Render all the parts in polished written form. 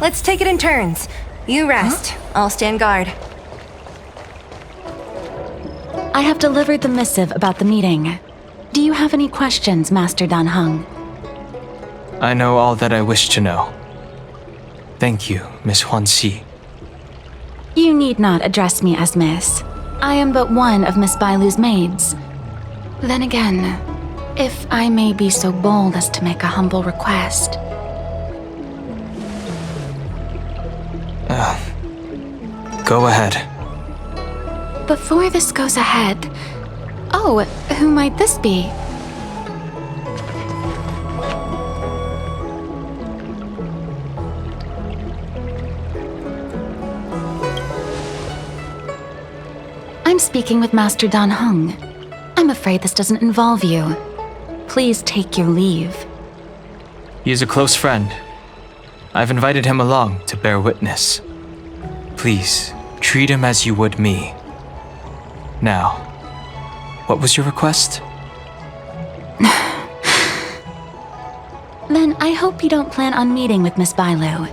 Let's take it in turns. You rest. I'll stand guard. I have delivered the missive about the meeting. Do you have any questions, Master Dan Heng? I know all that I wish to know. Thank you, Miss Huanxi. You need not address me as Miss. I am but one of Miss Bailu's maids. Then again, if I may be so bold as to make a humble request. Go ahead. Before this goes ahead... Oh, who might this be? I'm speaking with Master Dan Heng. I'm afraid this doesn't involve you. Please take your leave. He is a close friend. I've invited him along to bear witness. Please, treat him as you would me. Now, what was your request? Then I hope you don't plan on meeting with Miss Bailu.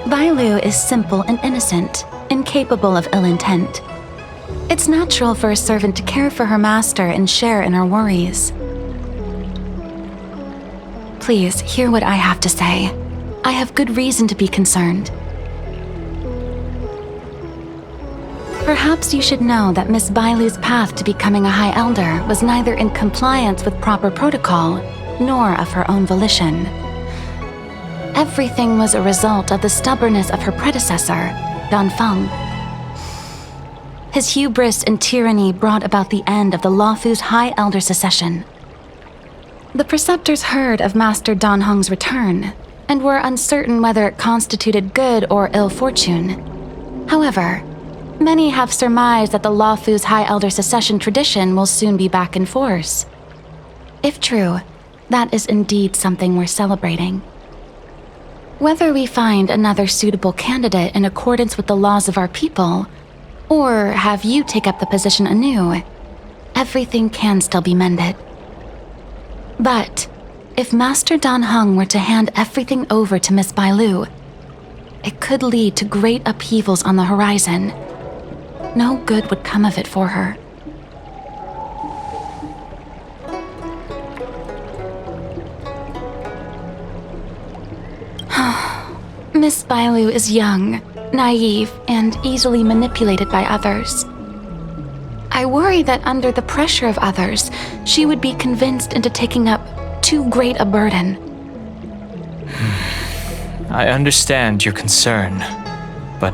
Bailu is simple and innocent, incapable of ill intent. It's natural for a servant to care for her master and share in her worries. Please, hear what I have to say. I have good reason to be concerned. Perhaps you should know that Miss Bailu's path to becoming a High Elder was neither in compliance with proper protocol, nor of her own volition. Everything was a result of the stubbornness of her predecessor, Dan Feng. His hubris and tyranny brought about the end of the Luofu's High Elder succession. The preceptors heard of Master Dan Heng's return, and were uncertain whether it constituted good or ill fortune. However, many have surmised that the Luofu's High Elder succession tradition will soon be back in force. If true, that is indeed something worth celebrating. Whether we find another suitable candidate in accordance with the laws of our people, or have you take up the position anew, everything can still be mended. But if Master Dan Heng were to hand everything over to Miss Bailu, it could lead to great upheavals on the horizon. No good would come of it for her. Miss Bailu is young, naive, and easily manipulated by others. I worry that under the pressure of others, she would be convinced into taking up too great a burden. I understand your concern, but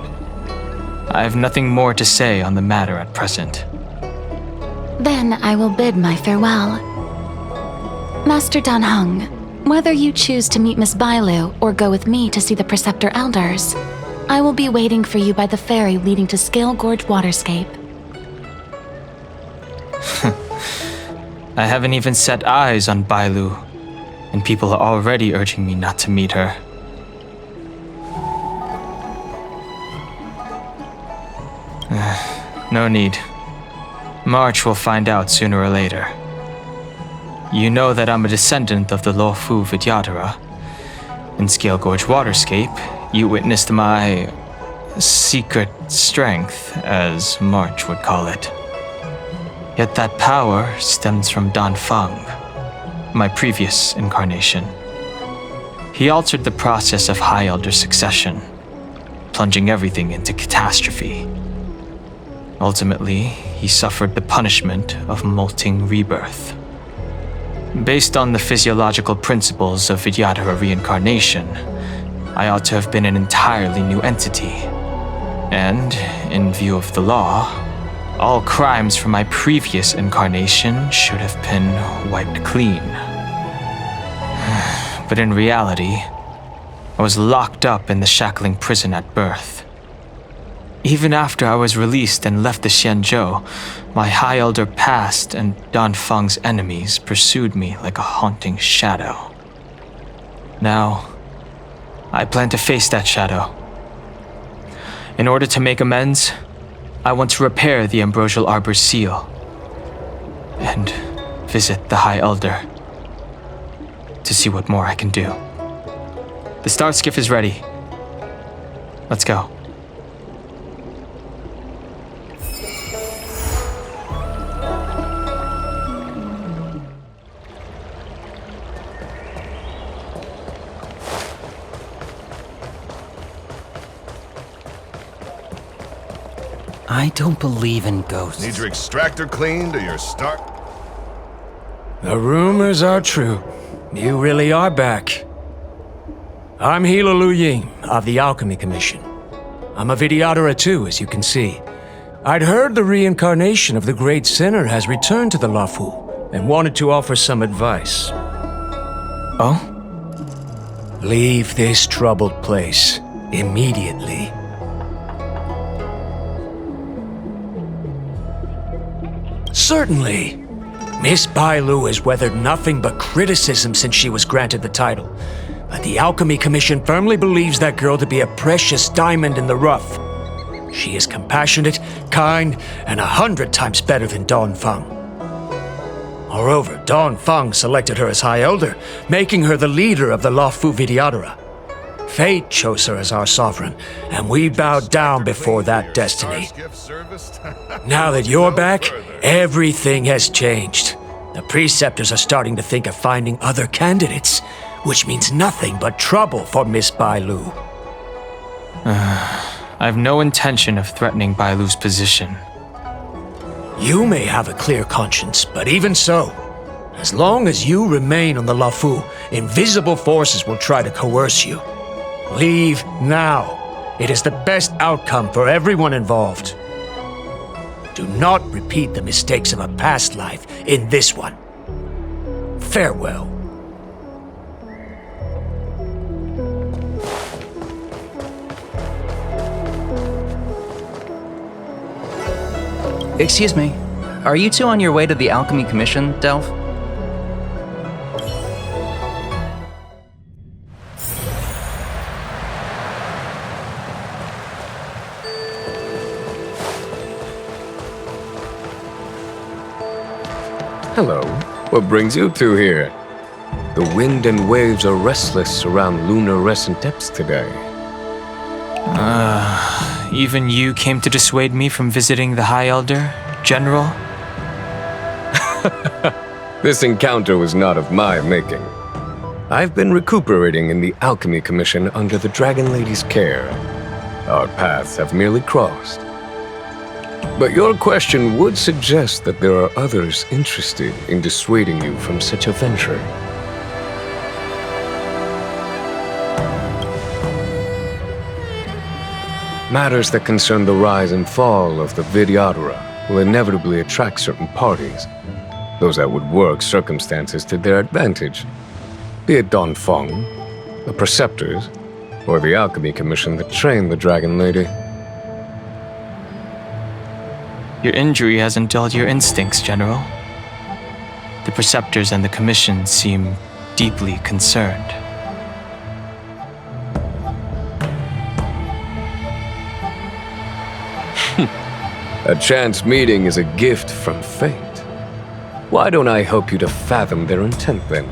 I have nothing more to say on the matter at present. Then I will bid my farewell. Master Dan Heng, whether you choose to meet Miss Bailu or go with me to see the Preceptor Elders, I will be waiting for you by the ferry leading to Scale Gorge Waterscape. I haven't even set eyes on Bailu, and people are already urging me not to meet her. No need. March will find out sooner or later. You know that I'm a descendant of the Luofu Vidyadhara. In Scale Gorge Waterscape, you witnessed my secret strength, as March would call it. Yet that power stems from Dan Feng, my previous incarnation. He altered the process of High Elder succession, plunging everything into catastrophe. Ultimately, he suffered the punishment of molting rebirth. Based on the physiological principles of Vidyadhara reincarnation, I ought to have been an entirely new entity. And, in view of the law, all crimes from my previous incarnation should have been wiped clean. But in reality, I was locked up in the shackling prison at birth. Even after I was released and left the Xianzhou, my High Elder past and Dan Feng's enemies pursued me like a haunting shadow. Now, I plan to face that shadow. In order to make amends, I want to repair the Ambrosial Arbor's seal and visit the High Elder to see what more I can do. The star skiff is ready. Let's go. I don't believe in ghosts. Need your extractor cleaned or your start? The rumors are true. You really are back. I'm Hila Lu Ying of the Alchemy Commission. I'm a Vidyadhara too, as you can see. I'd heard the reincarnation of the Great Sinner has returned to the Luofu and wanted to offer some advice. Oh? Leave this troubled place immediately. Certainly. Miss Bailu has weathered nothing but criticism since she was granted the title. But the Alchemy Commission firmly believes that girl to be a precious diamond in the rough. She is compassionate, kind, and 100 times better than Dan Feng. Moreover, Dan Feng selected her as High Elder, making her the leader of the Luofu Vidyadhara. Fate chose her as our sovereign, and we bowed down before that destiny. Now that you're back, everything has changed. The preceptors are starting to think of finding other candidates, which means nothing but trouble for Miss Bailu. I have no intention of threatening Bailu's position. You may have a clear conscience, but even so, as long as you remain on the Luofu, invisible forces will try to coerce you. Leave now. It is the best outcome for everyone involved. Do not repeat the mistakes of a past life in this one. Farewell. Excuse me, are you two on your way to the Alchemy Commission, Delph? Hello. What brings you two here? The wind and waves are restless around lunar-rescent depths today. Even you came to dissuade me from visiting the High Elder, General? This encounter was not of my making. I've been recuperating in the Alchemy Commission under the Dragon Lady's care. Our paths have merely crossed. But your question would suggest that there are others interested in dissuading you from such a venture. Matters that concern the rise and fall of the Vidyadhara will inevitably attract certain parties, those that would work circumstances to their advantage, be it Dan Feng, the Preceptors, or the Alchemy Commission that trained the Dragon Lady. Your injury hasn't dulled your instincts, General. The Preceptors and the Commission seem deeply concerned. A chance meeting is a gift from fate. Why don't I help you to fathom their intent, then?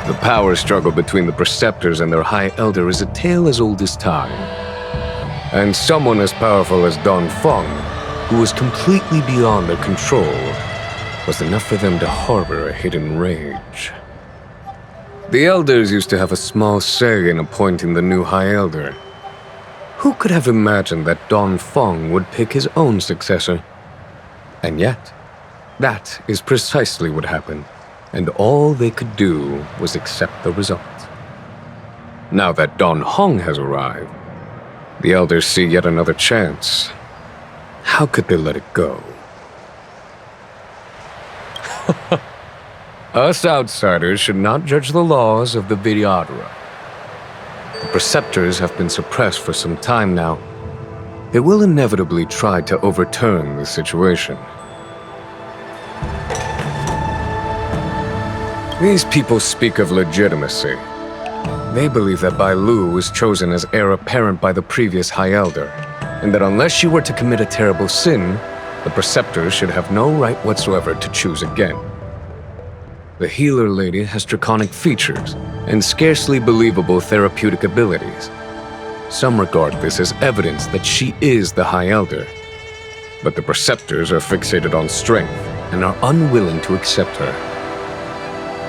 The power struggle between the Preceptors and their High Elder is a tale as old as time. And someone as powerful as Dan Feng, who was completely beyond their control, was enough for them to harbor a hidden rage. The Elders used to have a small say in appointing the new High Elder. Who could have imagined that Dan Feng would pick his own successor? And yet, that is precisely what happened, and all they could do was accept the result. Now that Dan Heng has arrived, the Elders see yet another chance. How could they let it go? Us outsiders should not judge the laws of the Vidyadhara. The Preceptors have been suppressed for some time now. They will inevitably try to overturn the situation. These people speak of legitimacy. They believe that Bailu was chosen as heir apparent by the previous High Elder, and that unless she were to commit a terrible sin, the Preceptors should have no right whatsoever to choose again. The healer lady has draconic features and scarcely believable therapeutic abilities. Some regard this as evidence that she is the High Elder, but the Preceptors are fixated on strength and are unwilling to accept her.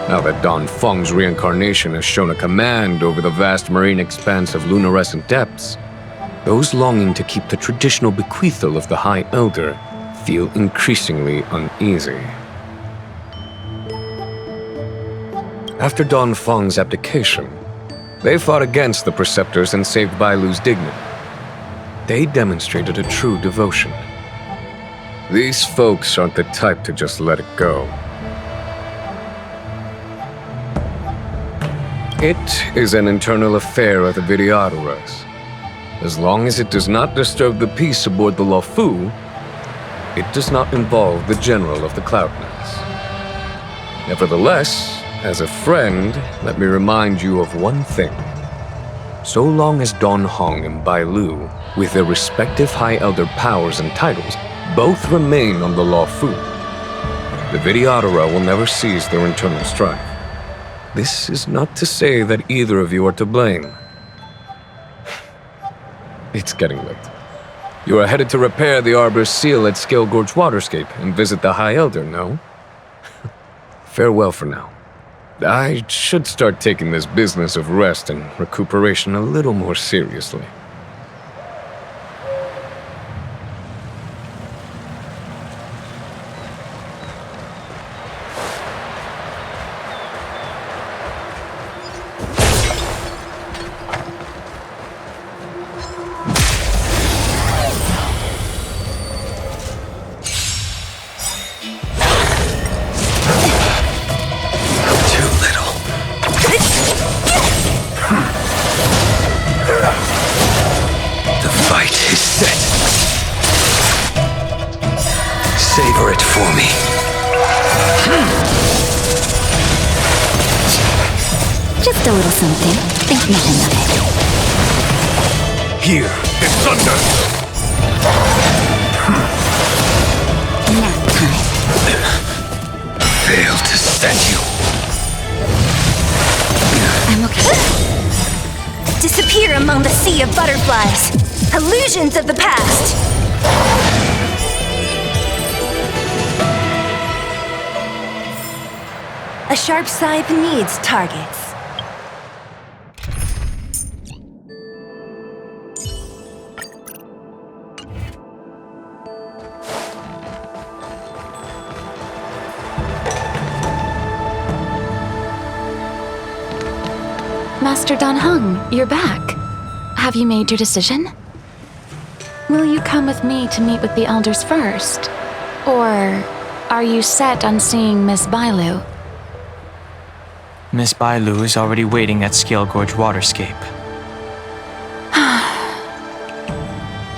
Now that Dan Feng's reincarnation has shown a command over the vast marine expanse of luminescent depths, those longing to keep the traditional bequeathal of the High Elder feel increasingly uneasy. After Dan Feng's abdication, they fought against the Preceptors and saved Bailu's dignity. They demonstrated a true devotion. These folks aren't the type to just let it go. It is an internal affair of the Vidyadharas. As long as it does not disturb the peace aboard the Luofu, it does not involve the General of the Cloudlands. Nevertheless, as a friend, let me remind you of one thing. So long as Dan Heng and Bailu, with their respective High Elder powers and titles, both remain on the Luofu, the Vidyadhara will never cease their internal strife. This is not to say that either of you are to blame. It's getting late. You are headed to repair the Arbor's seal at Scale Gorge Waterscape and visit the High Elder, no? Farewell for now. I should start taking this business of rest and recuperation a little more seriously. Savor it for me. Just a little something. Think nothing of it. Here is thunder. Nap time. Fail to send you. I'm okay. Disappear among the sea of butterflies. Illusions of the past. A sharp scythe needs targets. Master Dan Heng, you're back. Have you made your decision? Will you come with me to meet with the elders first? Or are you set on seeing Miss Bailu? Miss Bailu is already waiting at Scale Gorge Waterscape.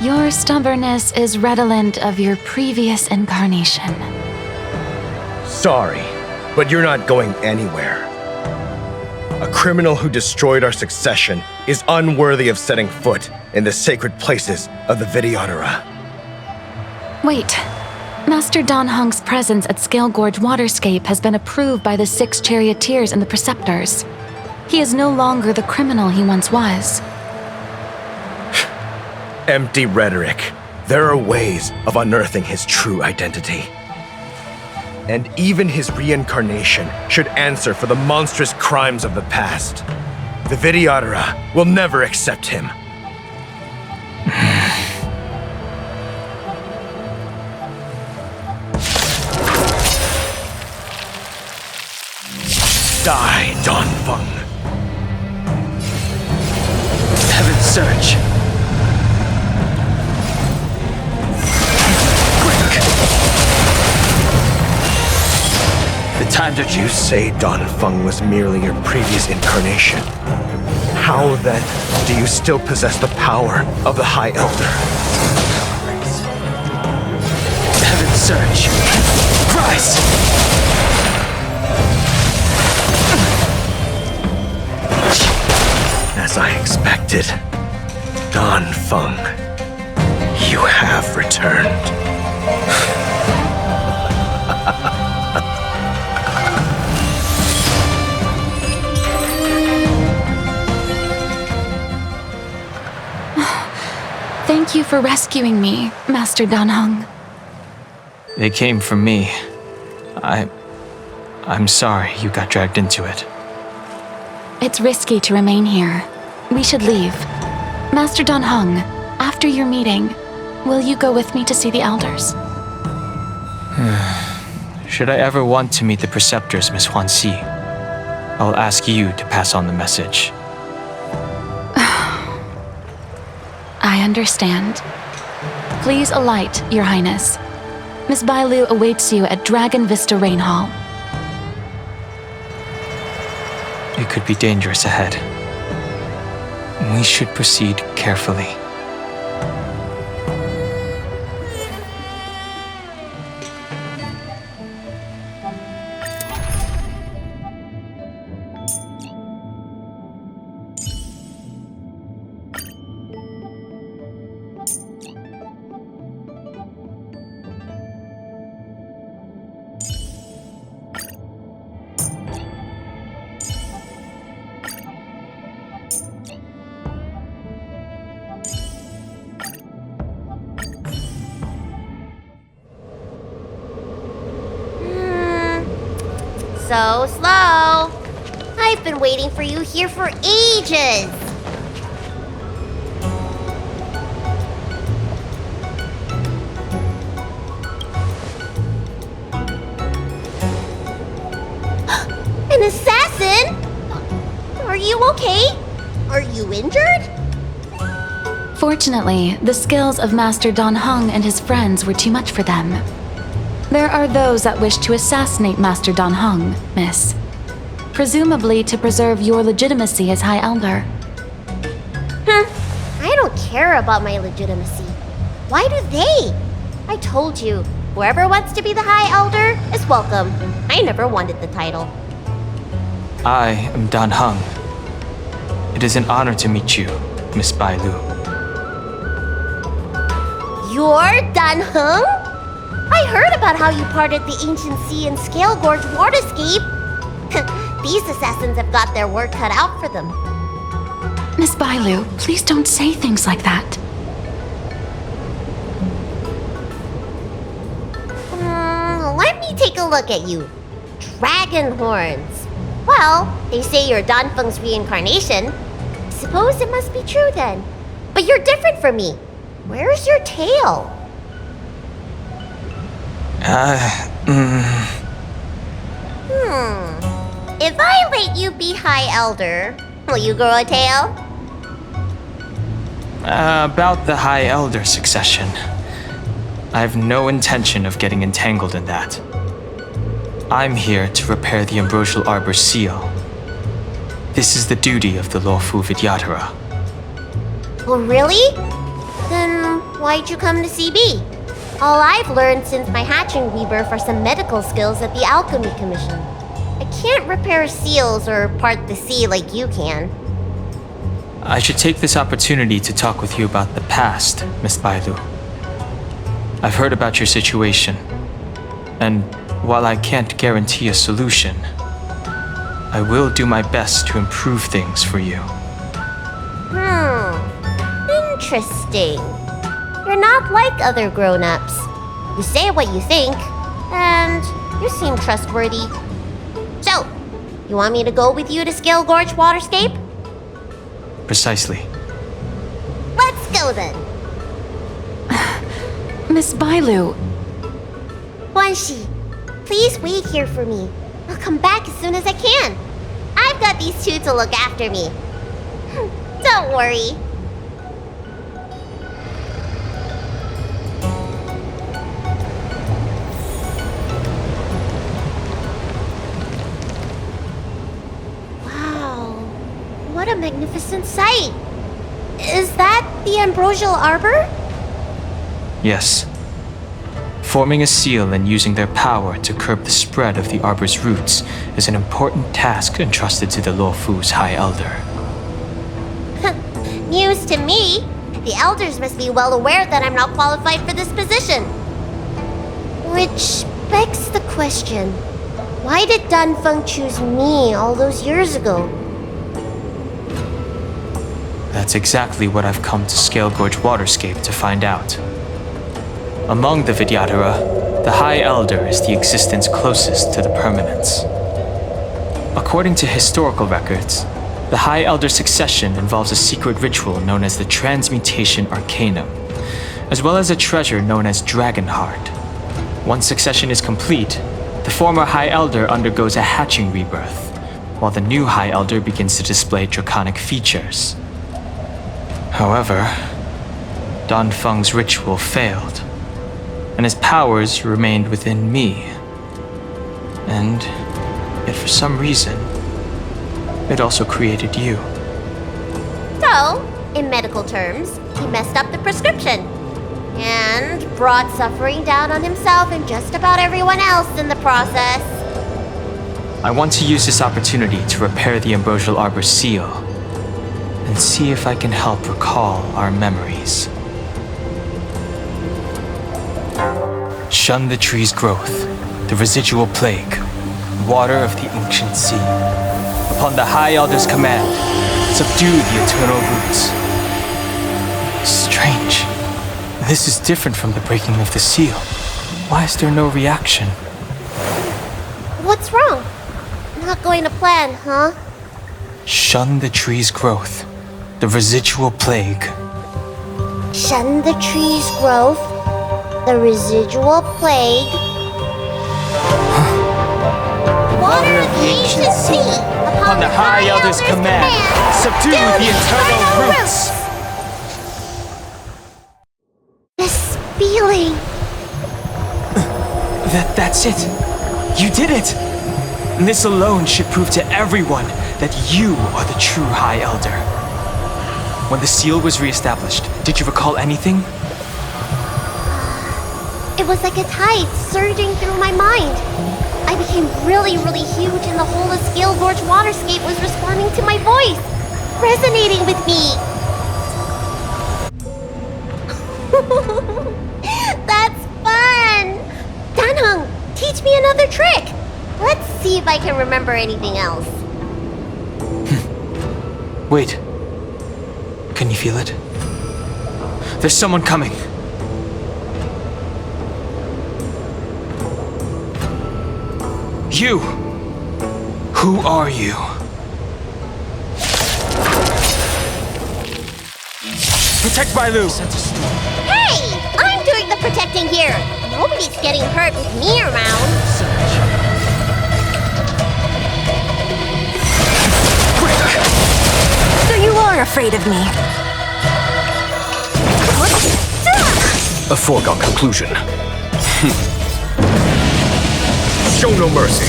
Your stubbornness is redolent of your previous incarnation. Sorry, but you're not going anywhere. A criminal who destroyed our succession is unworthy of setting foot in the sacred places of the Vidyadhara. Wait. Master Dan Heng's presence at Scale Gorge Waterscape has been approved by the 6 charioteers and the Preceptors. He is no longer the criminal he once was. Empty rhetoric. There are ways of unearthing his true identity. And even his reincarnation should answer for the monstrous crimes of the past. The Vidyadhara will never accept him. Die, Dan Feng. Heaven search. Quick. The time to You say Dan Feng was merely your previous incarnation. How then do you still possess the power of the High Elder? Heaven search. Rise. As I expected, Dan Feng, you have returned. Thank you for rescuing me, Master Dan Heng. They came from me. I'm sorry you got dragged into it. It's risky to remain here. We should leave. Master Dan Heng, after your meeting, will you go with me to see the elders? Should I ever want to meet the preceptors, Miss Huanxi, I'll ask you to pass on the message. I understand. Please alight, Your Highness. Miss Bailu awaits you at Dragon Vista Rain Hall. It could be dangerous ahead. We should proceed carefully. So slow. I've been waiting for you here for ages. An assassin? Are you okay? Are you injured? Fortunately, the skills of Master Dan Heng and his friends were too much for them. There are those that wish to assassinate Master Dan Heng, Miss. Presumably to preserve your legitimacy as High Elder. I don't care about my legitimacy. Why do they? I told you, whoever wants to be the High Elder is welcome. I never wanted the title. I am Dan Heng. It is an honor to meet you, Miss Bailu. You're Dan Heng? I heard about how you parted the ancient sea and Scale Gorge waterscape. These assassins have got their work cut out for them. Miss Bailu, please don't say things like that. Let me take a look at you. Dragon horns. Well, they say you're Dan Feng's reincarnation. Suppose it must be true then. But you're different from me. Where's your tail? If I let you be High Elder, will you grow a tail? About the High Elder succession. I have no intention of getting entangled in that. I'm here to repair the Ambrosial Arbor's seal. This is the duty of the Luofu Vidyadhara. Oh, really? Then why'd you come to CB? All I've learned since my hatching rebirth are some medical skills at the Alchemy Commission. I can't repair seals or part the sea like you can. I should take this opportunity to talk with you about the past, Miss Bailu. I've heard about your situation, and while I can't guarantee a solution, I will do my best to improve things for you. Interesting. You're not like other grown-ups. You say what you think, and you seem trustworthy. So, you want me to go with you to Scale Gorge Waterscape? Precisely. Let's go then. Miss Bailu. Huanxi, please wait here for me. I'll come back as soon as I can. I've got these two to look after me. Don't worry. Wow, what a magnificent sight. Is that the Ambrosial Arbor? Yes. Forming a seal and using their power to curb the spread of the Arbor's roots is an important task entrusted to the Luofu's High Elder. News to me. The elders must be well aware that I'm not qualified for this position. Which begs the question, why did Dan Feng choose me all those years ago? That's exactly what I've come to Scale Gorge Waterscape to find out. Among the Vidyadhara, the High Elder is the existence closest to the permanence. According to historical records, the High Elder succession involves a secret ritual known as the Transmutation Arcanum, as well as a treasure known as Dragon Heart. Once succession is complete, the former High Elder undergoes a hatching rebirth, while the new High Elder begins to display draconic features. However, Dan Feng's ritual failed, and his powers remained within me. And yet for some reason, it also created you. So, in medical terms, he messed up the prescription. And brought suffering down on himself and just about everyone else in the process. I want to use this opportunity to repair the Ambrosial Arbor's seal, and see if I can help recall our memories. Shun the tree's growth, the residual plague, water of the ancient sea. Upon the High Elder's command, subdue the eternal roots. Strange. This is different from the breaking of the seal. Why is there no reaction? What's wrong? Not going to plan, huh? Shun the tree's growth, the residual plague. Shun the tree's growth, the residual plague. Water of the ancient sea, upon the High Elder's command, subdue the eternal roots. This feeling. That's it. You did it. And this alone should prove to everyone that you are the true High Elder. When the seal was reestablished, did you recall anything? It was like a tide surging through my mind. I became really huge and the whole of Scale Gorge Waterscape was responding to my voice, resonating with me. That's fun! Dan Heng, teach me another trick. Let's see if I can remember anything else. Wait. Can you feel it? There's someone coming. You! Who are you? Protect Bailu! Hey! I'm doing the protecting here! Nobody's getting hurt with me around. So you are afraid of me. A foregone conclusion. Show no mercy.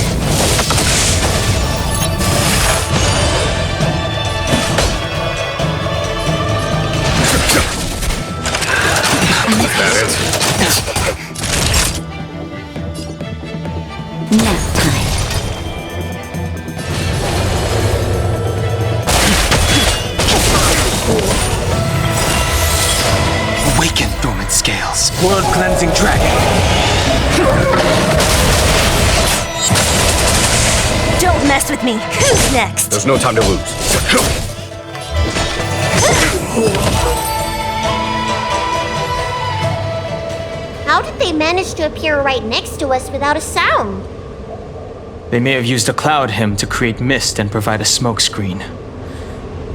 Is that it? Nap time. Awaken, dormant scales. Blood-cleansing dragon. Don't mess with me. Who's next? There's no time to lose. How did they manage to appear right next to us without a sound? They may have used a cloud hymn to create mist and provide a smokescreen.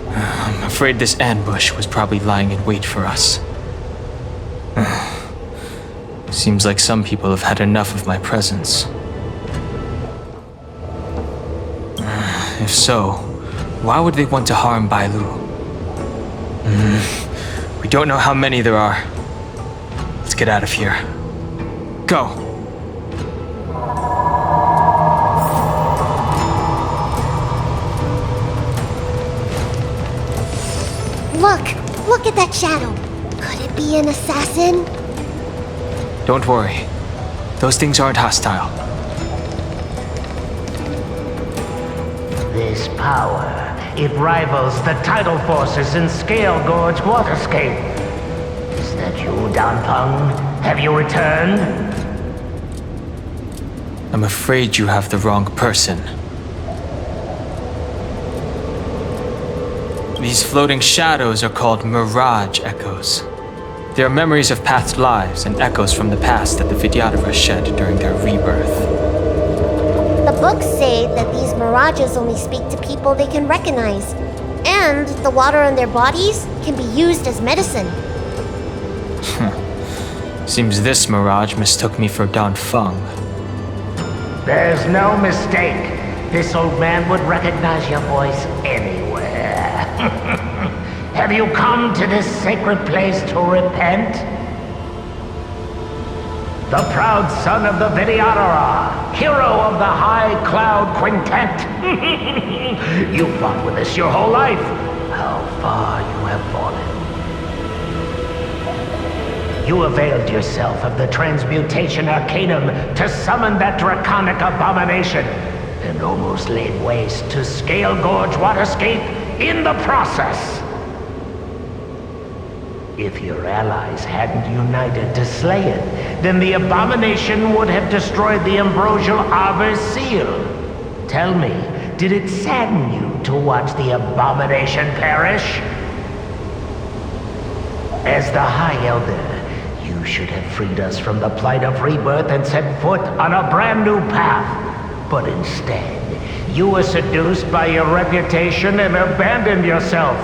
I'm afraid this ambush was probably lying in wait for us. Seems like some people have had enough of my presence. If so, why would they want to harm Bailu? We don't know how many there are. Let's get out of here. Go! Look at that shadow. Could it be an assassin? Don't worry. Those things aren't hostile. This power It rivals the tidal forces in Scale Gorge Waterscape. Is that you, Dan Heng? Have you returned? I'm afraid you have the wrong person. These floating shadows are called mirage echoes. They are memories of past lives and echoes from the past that the Vidyadhara shed during their rebirth. The books say that these mirages only speak to people they can recognize, and the water on their bodies can be used as medicine. Seems this mirage mistook me for Dan Feng. There's no mistake. This old man would recognize your voice anywhere. Have you come to this sacred place to repent? The proud son of the Vidyadhara, hero of the High Cloud Quintet. You fought with us your whole life. How far you have fallen. You availed yourself of the Transmutation Arcanum to summon that draconic abomination, and almost laid waste to Scale Gorge Waterscape in the process. If your allies hadn't united to slay it, then the abomination would have destroyed the Ambrosial Arbor's seal. Tell me, did it sadden you to watch the abomination perish? As the High Elder, you should have freed us from the plight of rebirth and set foot on a brand new path. But instead, you were seduced by your reputation and abandoned yourself.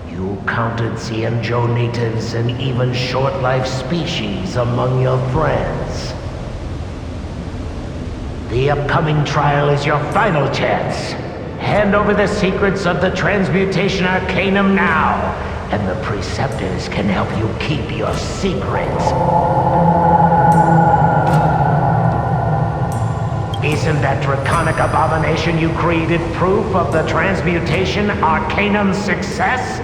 You counted Xianzhou natives and even short-life species among your friends. The upcoming trial is your final chance. Hand over the secrets of the Transmutation Arcanum now, and the Preceptors can help you keep your secrets. Isn't that draconic abomination you created proof of the Transmutation Arcanum's success?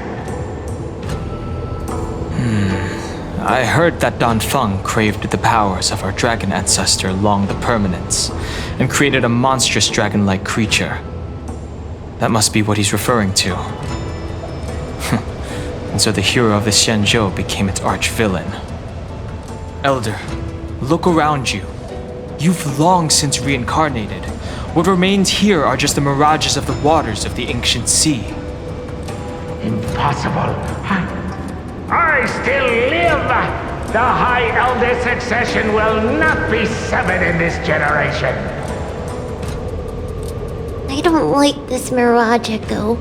I heard that Dan Feng craved the powers of our dragon ancestor Long the Permanence, and created a monstrous dragon-like creature. That must be what he's referring to. And so the hero of the Xianzhou became its arch-villain. Elder, look around you. You've long since reincarnated. What remains here are just the mirages of the waters of the ancient sea. Impossible. I still live! The High Elder succession will not be severed in this generation. I don't like this mirage echo.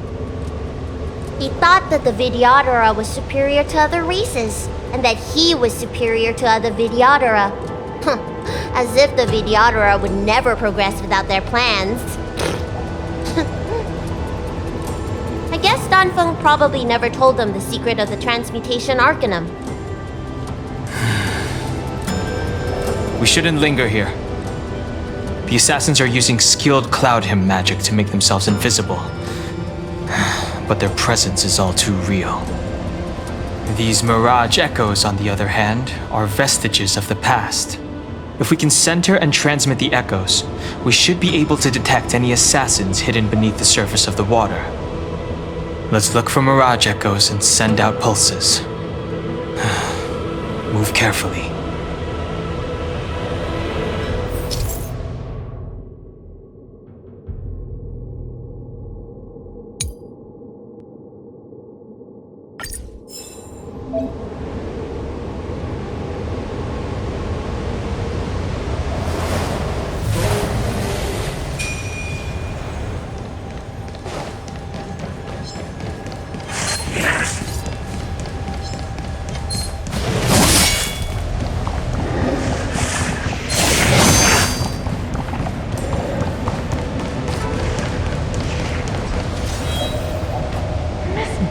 He thought that the Vidyadhara was superior to other races, and that he was superior to other Vidyadhara. As if the Vidyadhara would never progress without their plans. I guess Dan Feng probably never told them the secret of the Transmutation Arcanum. We shouldn't linger here. The assassins are using skilled cloud hymn magic to make themselves invisible. But their presence is all too real. These mirage echoes, on the other hand, are vestiges of the past. If we can center and transmit the echoes, we should be able to detect any assassins hidden beneath the surface of the water. Let's look for mirage echoes and send out pulses. Move carefully.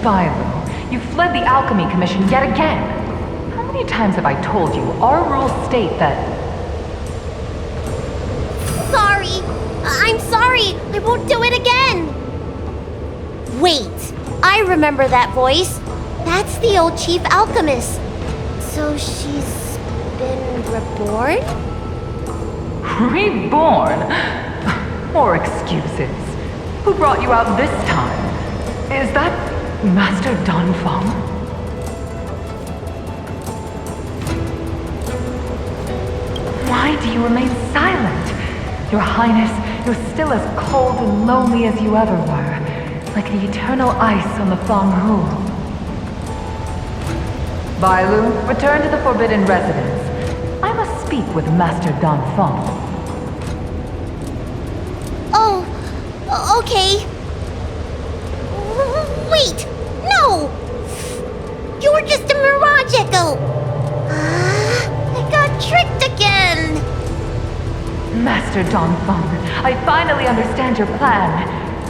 Bailu, you fled the Alchemy Commission yet again. How many times have I told you our rules state that... Sorry! I'm sorry! I won't do it again! Wait! I remember that voice. That's the old chief alchemist. So she's been reborn? Reborn? More excuses. Who brought you out this time? Is that Master Dan Feng? Why do you remain silent? Your Highness, you're still as cold and lonely as you ever were, like the eternal ice on the Fanghu. Bailu, return to the Forbidden Residence. I must speak with Master Dan Feng. Oh, okay. Wait! No! You're just a mirage echo! I got tricked again! Master Dan Feng, I finally understand your plan.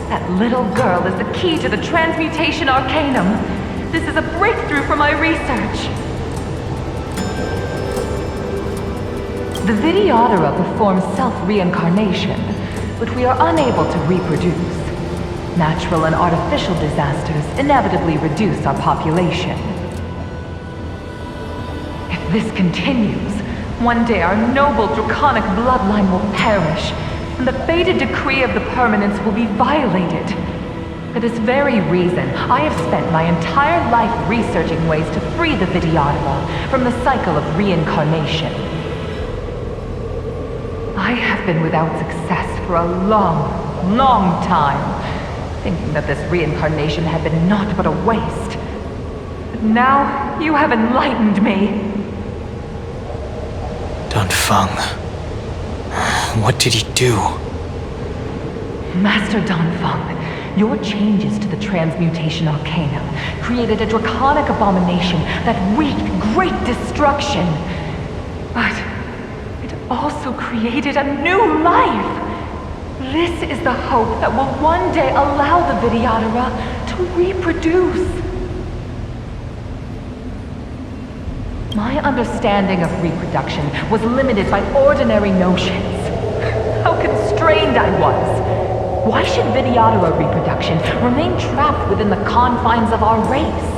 That little girl is the key to the transmutation arcanum. This is a breakthrough for my research. The Vidyadhara performs self-reincarnation, but we are unable to reproduce. Natural and artificial disasters inevitably reduce our population. If this continues, one day our noble draconic bloodline will perish, and the fated decree of the permanence will be violated. For this very reason, I have spent my entire life researching ways to free the Vidyadhara from the cycle of reincarnation. I have been without success for a long, long time, thinking that this reincarnation had been naught but a waste. But now, you have enlightened me. Dan Feng. What did he do? Master Dan Feng, your changes to the transmutation arcanum created a draconic abomination that wreaked great destruction. But it also created a new life. This is the hope that will one day allow the Vidyadhara to reproduce. My understanding of reproduction was limited by ordinary notions. How constrained I was! Why should Vidyadhara reproduction remain trapped within the confines of our race?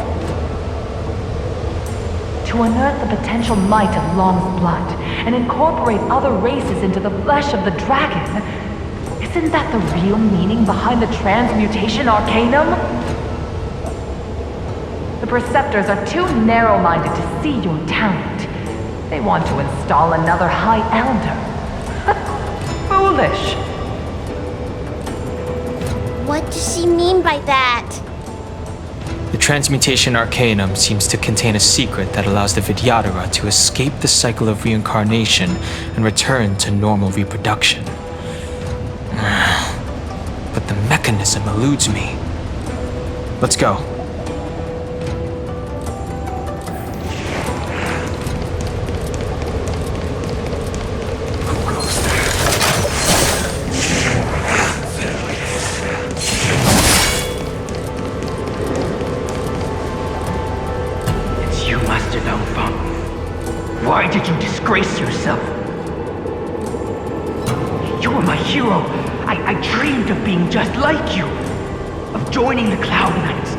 To unearth the potential might of Long's blood and incorporate other races into the flesh of the dragon, isn't that the real meaning behind the transmutation arcanum? The Preceptors are too narrow-minded to see your talent. They want to install another High Elder. Foolish. What does she mean by that? The transmutation arcanum seems to contain a secret that allows the Vidyadhara to escape the cycle of reincarnation and return to normal reproduction. But the mechanism eludes me. Let's go. It's you, Master Dan Feng. Why did you disgrace yourself? You were my hero. I dreamed of being just like you, of joining the Cloud Knights.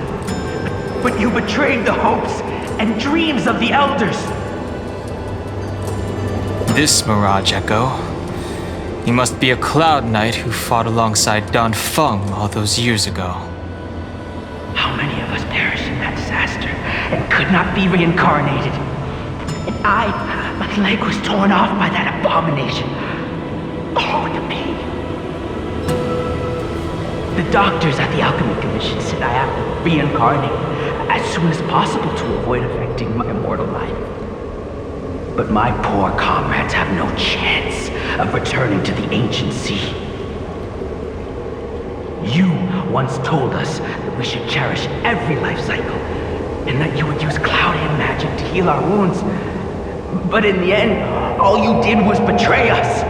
But you betrayed the hopes and dreams of the Elders. This Mirage Echo. He must be a Cloud Knight who fought alongside Dan Feng all those years ago. How many of us perished in that disaster and could not be reincarnated? And my leg was torn off by that abomination. Oh, the pain. The doctors at the Alchemy Commission said I have to reincarnate as soon as possible to avoid affecting my immortal life. But my poor comrades have no chance of returning to the ancient sea. You once told us that we should cherish every life cycle, and that you would use cloud hand magic to heal our wounds. But in the end, all you did was betray us.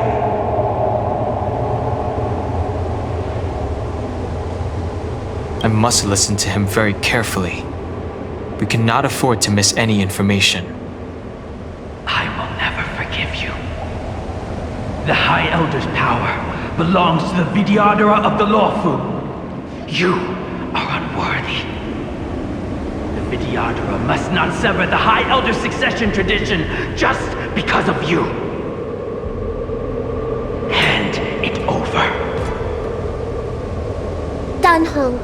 I must listen to him very carefully. We cannot afford to miss any information. I will never forgive you. The High Elder's power belongs to the Vidyadhara of the Lawfu. You are unworthy. The Vidyadhara must not sever the High Elder succession tradition just because of you. Hand it over. Dan Heng,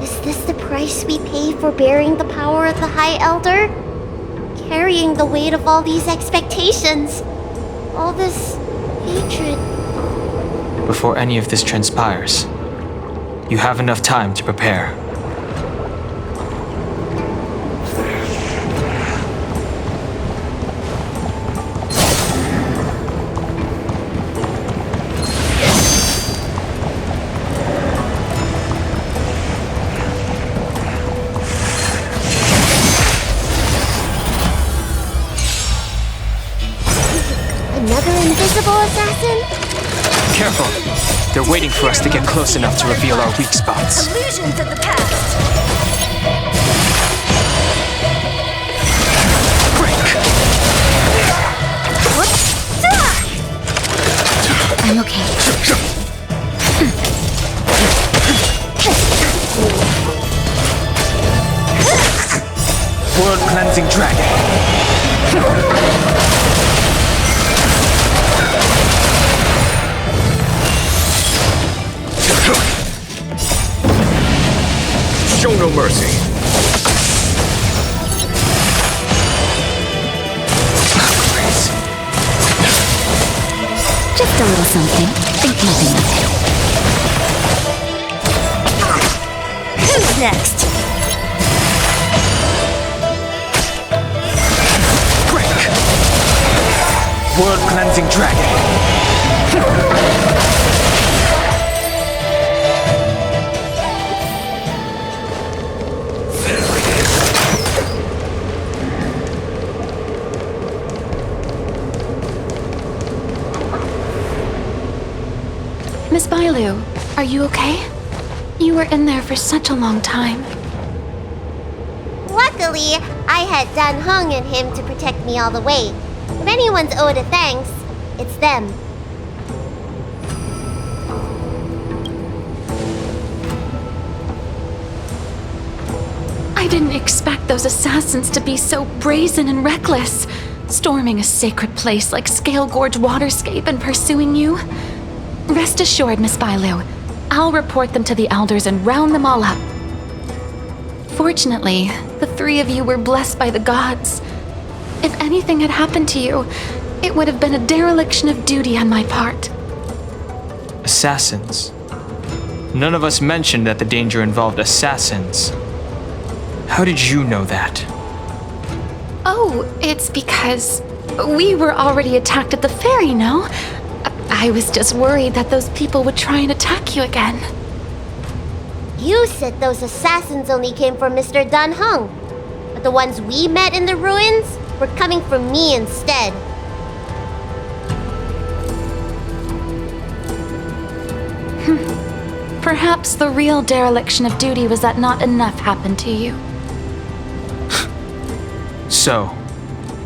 is this the price we pay for bearing the power of the High Elder? Carrying the weight of all these expectations. All this hatred. Before any of this transpires, you have enough time to prepare. Another invisible assassin? Careful! They're waiting for us to get close enough to reveal our weak spots. Illusions of the past. I'm okay. World Cleansing Dragon. Show no mercy. Just a little something. Think nothing of it. Who's next? Break! World Cleansing Dragon. Miss Bailu, are you okay? You were in there for such a long time. Luckily, I had Dan Heng and him to protect me all the way. If anyone's owed a thanks, it's them. I didn't expect those assassins to be so brazen and reckless, storming a sacred place like Scale Gorge Waterscape and pursuing you. Rest assured, Miss Bailu, I'll report them to the elders and round them all up. Fortunately, the three of you were blessed by the gods. If anything had happened to you, it would have been a dereliction of duty on my part. Assassins. None of us mentioned that the danger involved assassins. How did you know that? Oh, it's because we were already attacked at the ferry, no? I was just worried that those people would try and attack you again. You said those assassins only came for Mr. Dan Heng, but the ones we met in the ruins were coming for me instead. Perhaps the real dereliction of duty was that not enough happened to you. So,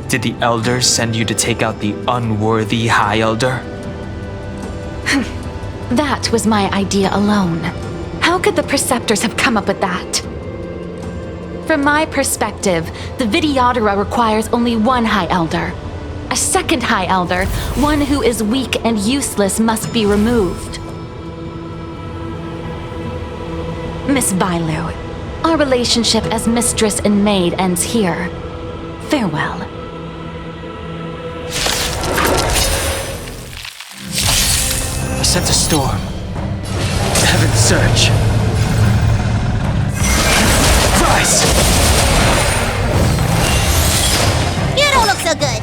did the elders send you to take out the unworthy High Elder? That was my idea alone. How could the Preceptors have come up with that? From my perspective, the Vidyadhara requires only one High Elder. A second High Elder, one who is weak and useless, must be removed. Miss Bailu, our relationship as mistress and maid ends here. Farewell. I sent a storm. Heaven's surge. Rise! You don't look so good.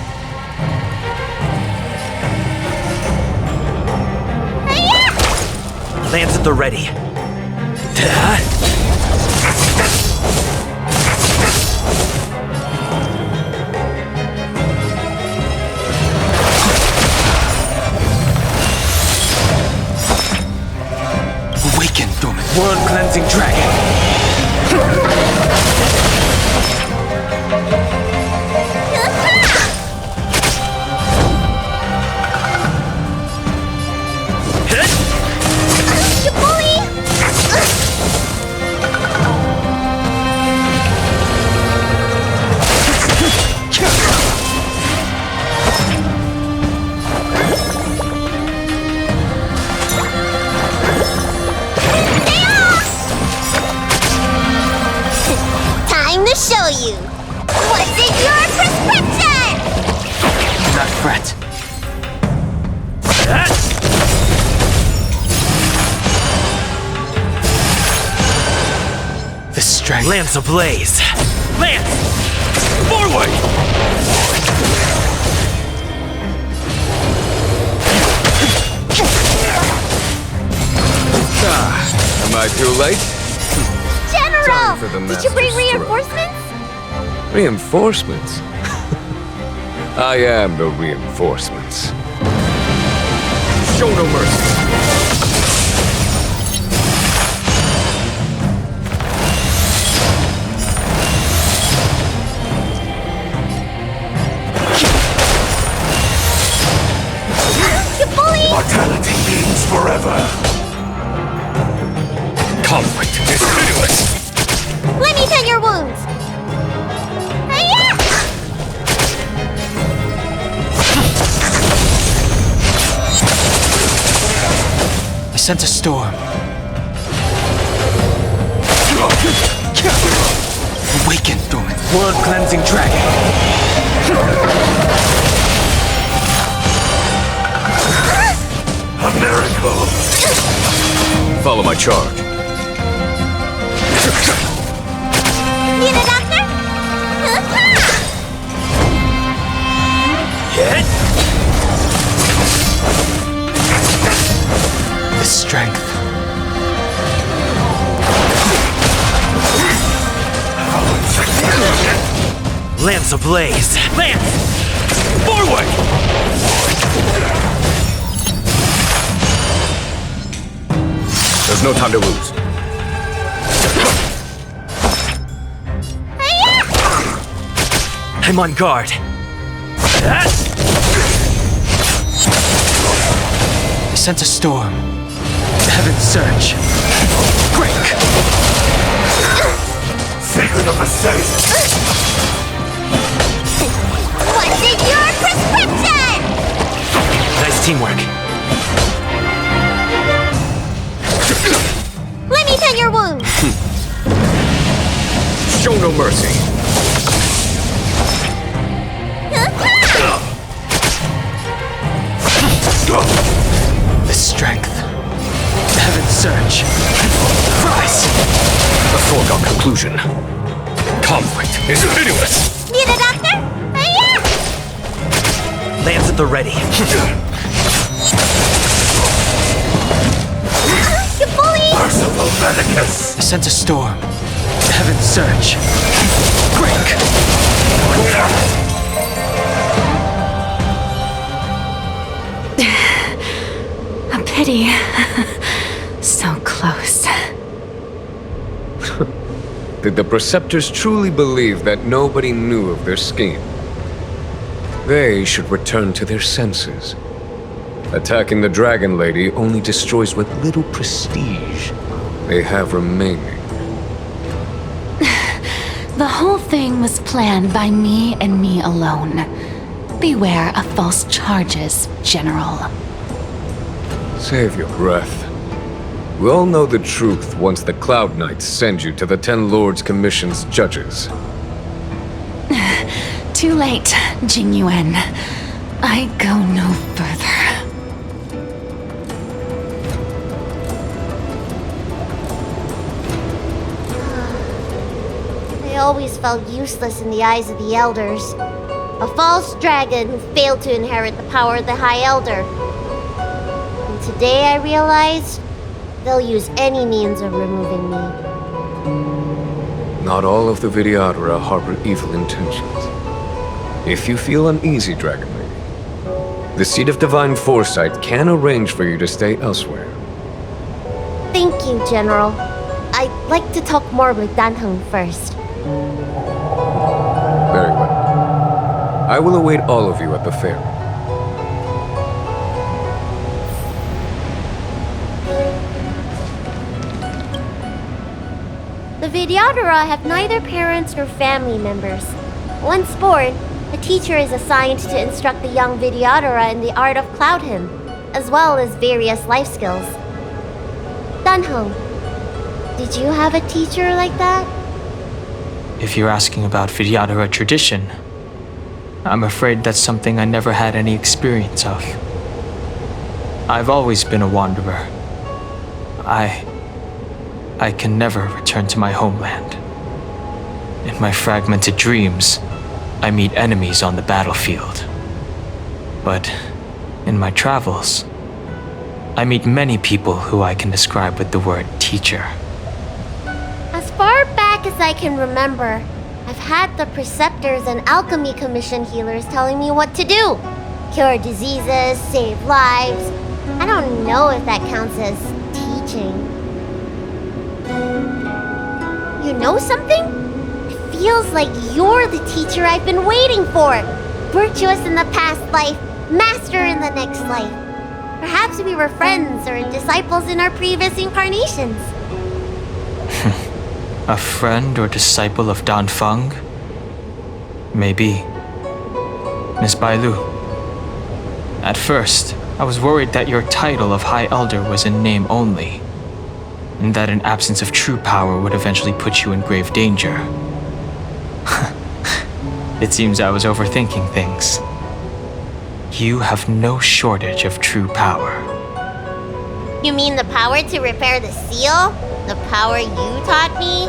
Hiya! Lance at the ready. Awaken, dormant world cleansing dragon. You bully! Lance ablaze! Lance! Forward! Am I too late? General! For the Did you bring master stroke. reinforcements? Reinforcements? I am the reinforcements. Show no mercy! You bully! Mortality means forever. Conflict is hideous! Let me tend your wounds! Hi-ya! I sense a storm. Awaken, dormant, blood-cleansing dragon. A miracle. Follow my charge. Need a doctor? The strength. Lance ablaze! Lance! Forward! There's no time to lose. I'm on guard. I sense a storm. The heavens surge. Break! Secret of a saint. What's in your prescription? Nice teamwork. Let me tend your wounds. Show no mercy. The strength. The heavens surge. Rise! A foregone conclusion. Conflict is hideous! Need a doctor? Hi-ya! Lance at the ready. You bully! Merciful Medicus. I sense a storm. The heavens surge. Break! A pity. So close. Did the Preceptors truly believe that nobody knew of their scheme? They should return to their senses. Attacking the Dragon Lady only destroys what little prestige they have remaining. The whole thing was planned by me and me alone. Beware of false charges, General. Save your breath. We all know the truth once the Cloud Knights send you to the Ten Lords Commission's judges. Too late, Jing Yuan. I go no further. I always felt useless in the eyes of the elders. A false dragon who failed to inherit the power of the High Elder. And today I realized they'll use any means of removing me. Not all of the Vidyadhara harbor evil intentions. If you feel uneasy, Dragon Lady, the Seat of Divine Foresight can arrange for you to stay elsewhere. Thank you, General. I'd like to talk more with Dan Heng first. Very well. I will await all of you at the fair. The Vidyadhara have neither parents nor family members. Once born, a teacher is assigned to instruct the young Vidyadhara in the art of Cloud Hymn, as well as various life skills. Dan Heng, did you have a teacher like that? If you're asking about Vidyadhara tradition, I'm afraid that's something I never had any experience of. I've always been a wanderer. I can never return to my homeland. In my fragmented dreams, I meet enemies on the battlefield. But in my travels, I meet many people who I can describe with the word teacher. As far back as I can remember, I've had the Preceptors and Alchemy Commission healers telling me what to do. Cure diseases, save lives. I don't know if that counts as teaching. You know something? It feels like you're the teacher I've been waiting for. Virtuous in the past life, master in the next life. Perhaps we were friends or disciples in our previous incarnations. A friend or disciple of Dan Feng? Maybe. Miss Bailu. At first, I was worried that your title of High Elder was in name only, and that an absence of true power would eventually put you in grave danger. It seems I was overthinking things. You have no shortage of true power. You mean the power to repair the seal? The power you taught me?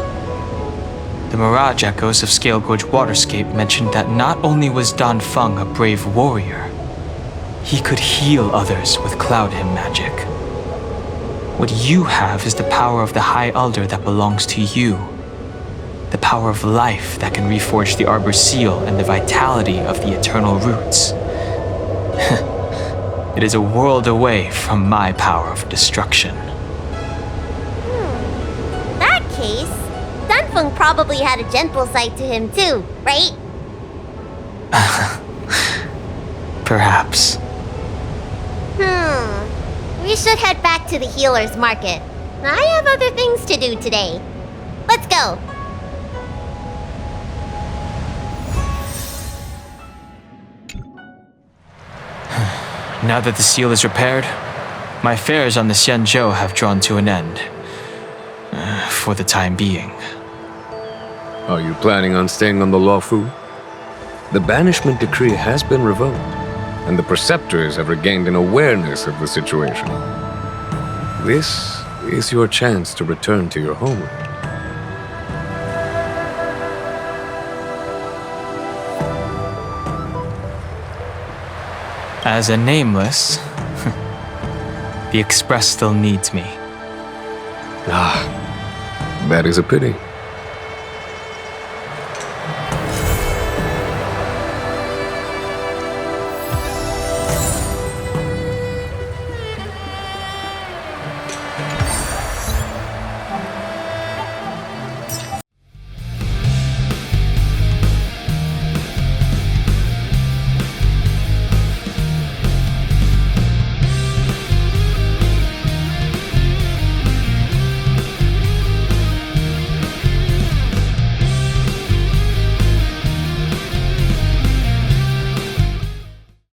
The Mirage Echoes of Scale Gorge Waterscape mentioned that not only was Dan Feng a brave warrior, he could heal others with Cloud Hymn magic. What you have is the power of the High Elder that belongs to you. The power of life that can reforge the Arbor Seal and the vitality of the Eternal Roots. It is a world away from my power of destruction. In that case, Dan Feng probably had a gentle side to him too, right? Perhaps. We should head back to the healer's market. I have other things to do today. Let's go. Now that the seal is repaired, my affairs on the Xianzhou have drawn to an end. For the time being. Are you planning on staying on the Luofu? The banishment decree has been revoked, and the Preceptors have regained an awareness of the situation. This is your chance to return to your homeland. As a nameless, the Express still needs me. That is a pity.